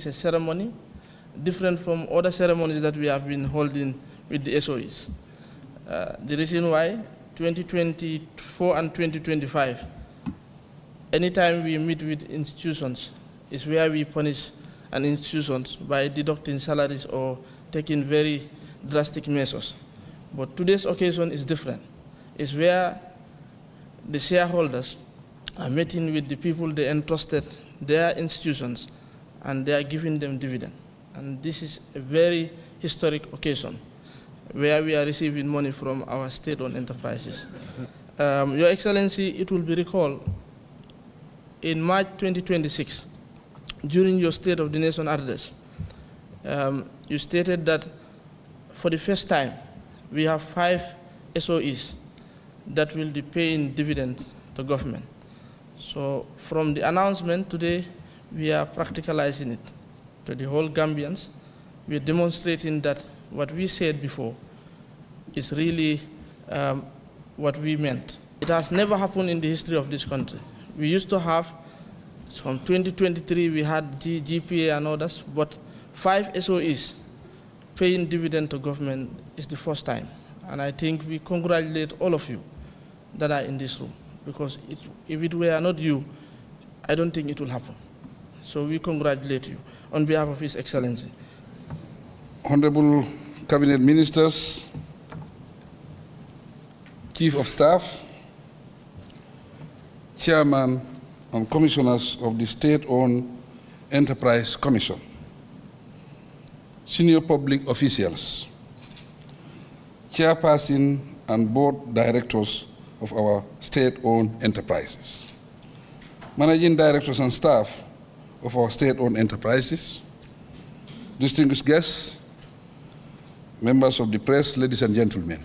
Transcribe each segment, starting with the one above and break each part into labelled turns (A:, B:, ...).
A: is a ceremony different from other ceremonies that we have been holding with the SOEs. The reason why, 2024 and 2025, anytime we meet with institutions, is where we punish an institution by deducting salaries or taking very drastic measures. But today's occasion is different. It's where the shareholders are meeting with the people they entrusted their institutions, and they are giving them dividend. And this is a very historic occasion where we are receiving money from our state-owned enterprises. Your Excellency, it will be recalled, in March 2026, during your State of the Nation address, you stated that for the first time, we have 5 SOEs that will be paying dividends to government. So from the announcement today, we are practicalizing it to the whole Gambians. We are demonstrating that what we said before is really what we meant. It has never happened in the history of this country. We used to have, from 2023, we had GPA and others, but 5 SOEs paying dividend to government is the first time. And I think we congratulate all of you that are in this room, because if it were not you, I don't think it will happen. So we congratulate you on behalf of His Excellency.
B: Honorable Cabinet Ministers, Chief of Staff, Chairman and Commissioners of the State-Owned Enterprise Commission, senior public officials, Chairperson and Board Directors of our state-owned enterprises, Managing Directors and staff of our state-owned enterprises, distinguished guests, members of the press, ladies and gentlemen.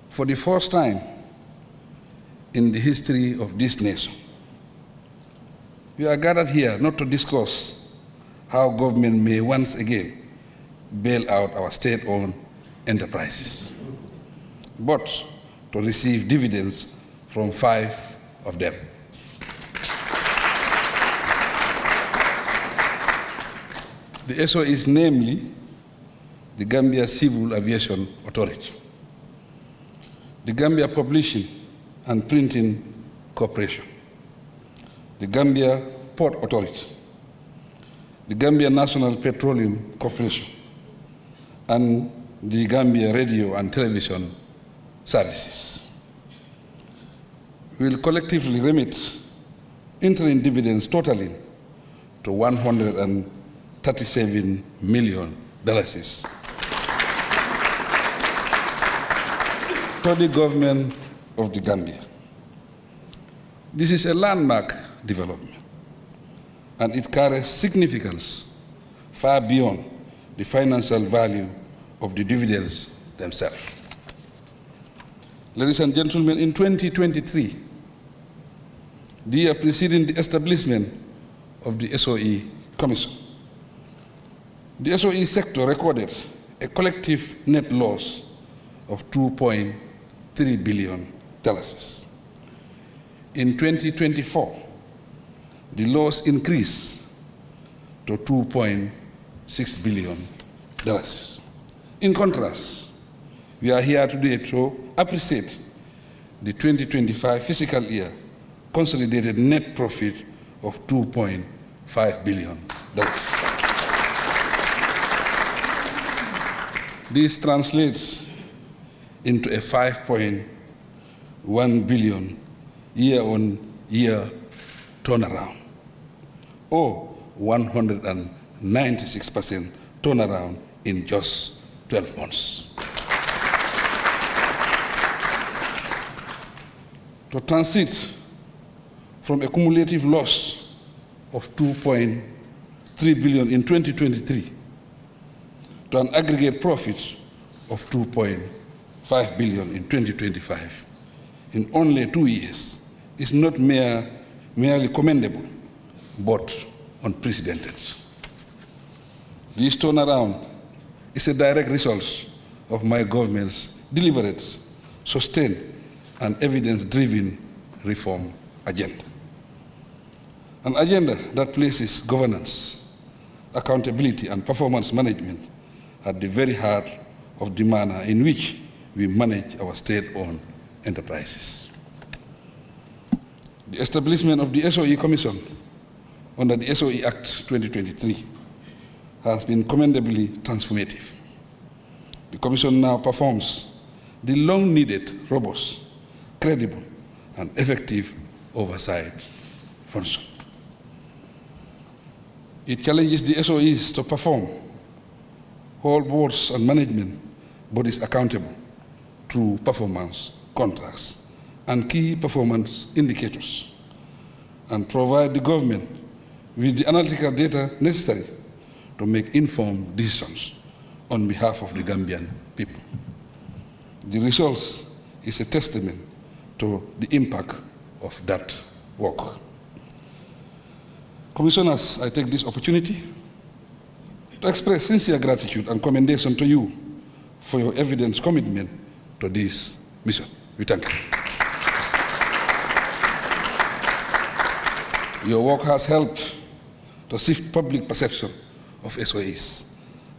B: For the first time in the history of this nation, we are gathered here not to discuss how government may once again bail out our state-owned enterprises, but to receive dividends from 5 of them. The SOEs, namely the Gambia Civil Aviation Authority, the Gambia Publishing and Printing Corporation, the Gambia Port Authority, the Gambia National Petroleum Corporation, and the Gambia Radio and Television Services will collectively remit interim dividends totaling to $137 million to the government of the Gambia. This is a landmark development, and it carries significance far beyond the financial value of the dividends themselves. Ladies and gentlemen, in 2023, the year preceding the establishment of the SOE Commission, the SOE sector recorded a collective net loss of $2.3 billion. In 2024, the loss increased to $2.6 billion. In contrast, we are here today to appreciate the 2025 fiscal year consolidated net profit of $2.5 billion. This translates into a $5.1 billion year-on-year turnaround, or 196% turnaround in just 12 months. To transit from a cumulative loss of $2.3 billion in 2023 to an aggregate profit of $2.5 billion in 2025 in only 2 years is not merely commendable, but unprecedented. This turnaround is a direct result of my government's deliberate, sustained, and evidence-driven reform agenda. An agenda that places governance, accountability, and performance management at the very heart of the manner in which we manage our state-owned enterprises. The establishment of the SOE Commission under the SOE Act 2023 has been commendably transformative. The Commission now performs the long-needed, robust, credible, and effective oversight function. It challenges the SOEs to perform, hold boards and management bodies accountable through performance contracts and key performance indicators, and provide the government with the analytical data necessary to make informed decisions on behalf of the Gambian people. The results is a testament to the impact of that work. Commissioners, I take this opportunity to express sincere gratitude and commendation to you for your evident commitment to this mission. We thank you. Your work has helped to shift public perception of SOEs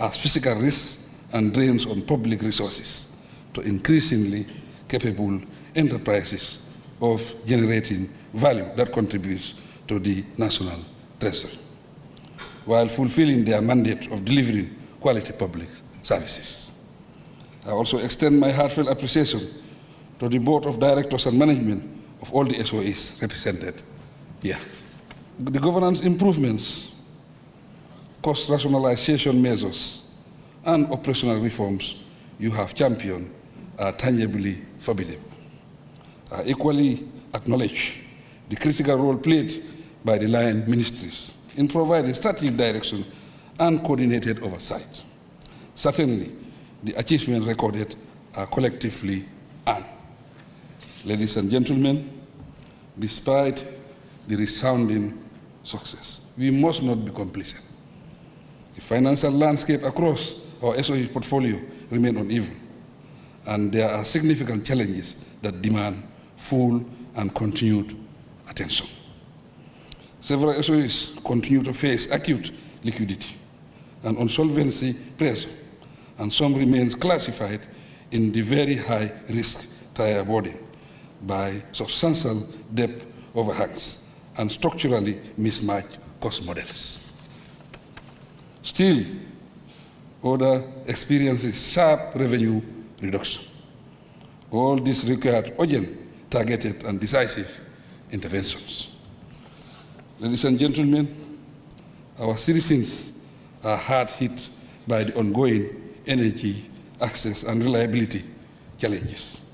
B: as physical risks and drains on public resources to increasingly capable enterprises of generating value that contributes to the national treasury, while fulfilling their mandate of delivering quality public services. I also extend my heartfelt appreciation to the Board of Directors and Management of all the SOEs represented here. The governance improvements, cost rationalization measures, and operational reforms you have championed are tangibly formidable. I equally acknowledge the critical role played by the line ministries in providing strategic direction and coordinated oversight. Certainly, the achievements recorded are collectively earned. Ladies and gentlemen, despite the resounding success, we must not be complacent. The financial landscape across our SOE portfolio remains uneven, and there are significant challenges that demand full and continued attention. Several SOEs continue to face acute liquidity and insolvency pressure, and some remain classified in the very high risk tier burden by substantial debt overhangs and structurally mismatched cost models. Still, other experiences sharp revenue reduction. All this required urgent, targeted, and decisive interventions. Ladies and gentlemen, our citizens are hard hit by the ongoing energy, access, and reliability challenges.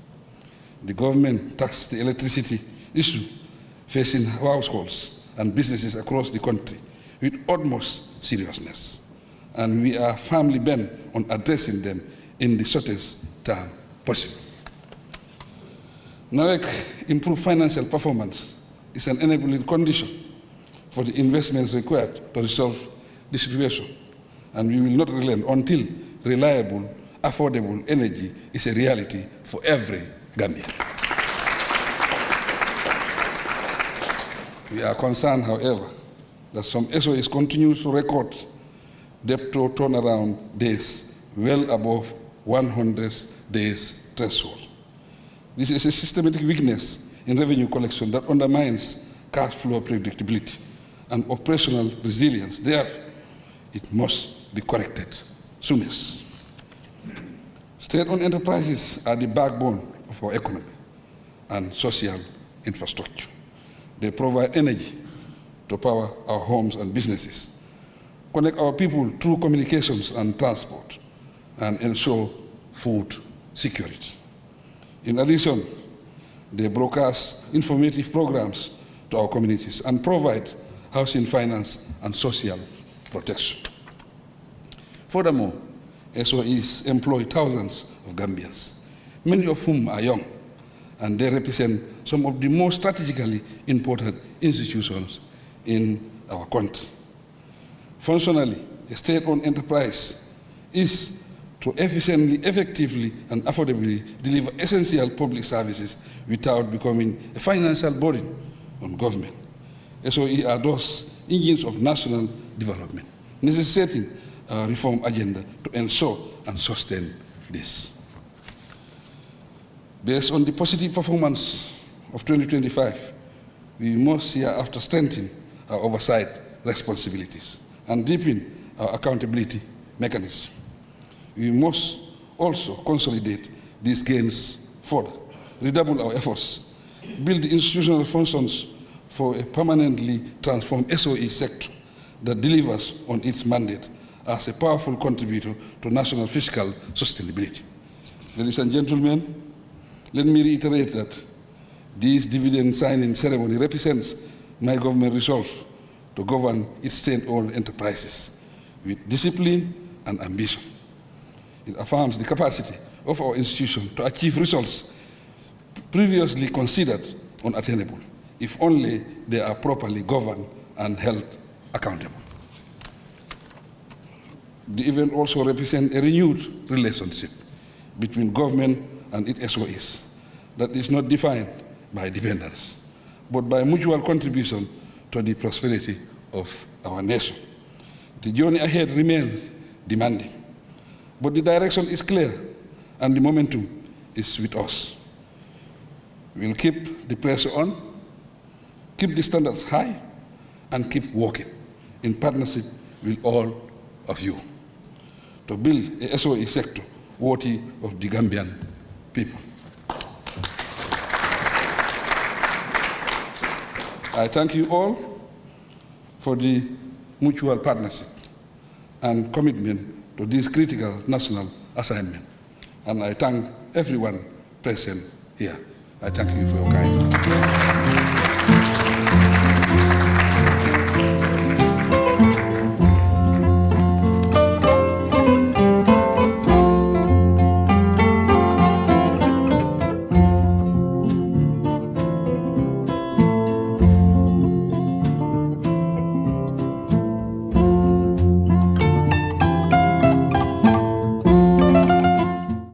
B: The government taxed the electricity issue facing households and businesses across the country with utmost seriousness, and we are firmly bent on addressing them in the shortest time possible. NAWEC improved financial performance is an enabling condition for the investments required to resolve the situation, and we will not relent until reliable, affordable energy is a reality for every Gambian. We are concerned, however, that some SOEs continue to record debtor turnaround days well above 100 days threshold. This is a systematic weakness in revenue collection that undermines cash flow predictability and operational resilience. Therefore, it must be corrected soonest. State-owned enterprises are the backbone of our economy and social infrastructure. They provide energy to power our homes and businesses, connect our people through communications and transport, and ensure food security. In addition, they broadcast informative programs to our communities and provide housing finance and social protection. Furthermore, SOEs employ thousands of Gambians, many of whom are young, and they represent some of the most strategically important institutions in our country. Functionally, a state-owned enterprise is to efficiently, effectively, and affordably deliver essential public services without becoming a financial burden on government. SOE are those engines of national development, necessitating a reform agenda to ensure and sustain this. Based on the positive performance of 2025, we must hereafter strengthen our oversight responsibilities and deepen our accountability mechanism. We must also consolidate these gains further, redouble our efforts, build the institutional functions for a permanently transformed SOE sector that delivers on its mandate as a powerful contributor to national fiscal sustainability. Ladies and gentlemen, let me reiterate that this dividend signing ceremony represents my government resolve to govern its state-owned enterprises with discipline and ambition. It affirms the capacity of our institution to achieve results previously considered unattainable, if only they are properly governed and held accountable. The event also represents a renewed relationship between government and its SOEs that is not defined by dependence, but by mutual contribution to the prosperity of our nation. The journey ahead remains demanding, but the direction is clear and the momentum is with us. We'll keep the pressure on, keep the standards high, and keep working in partnership with all of you to build a SOE sector worthy of the Gambian people. I thank you all for the mutual partnership and commitment to this critical national assignment. And I thank everyone present here. I thank you for your kind.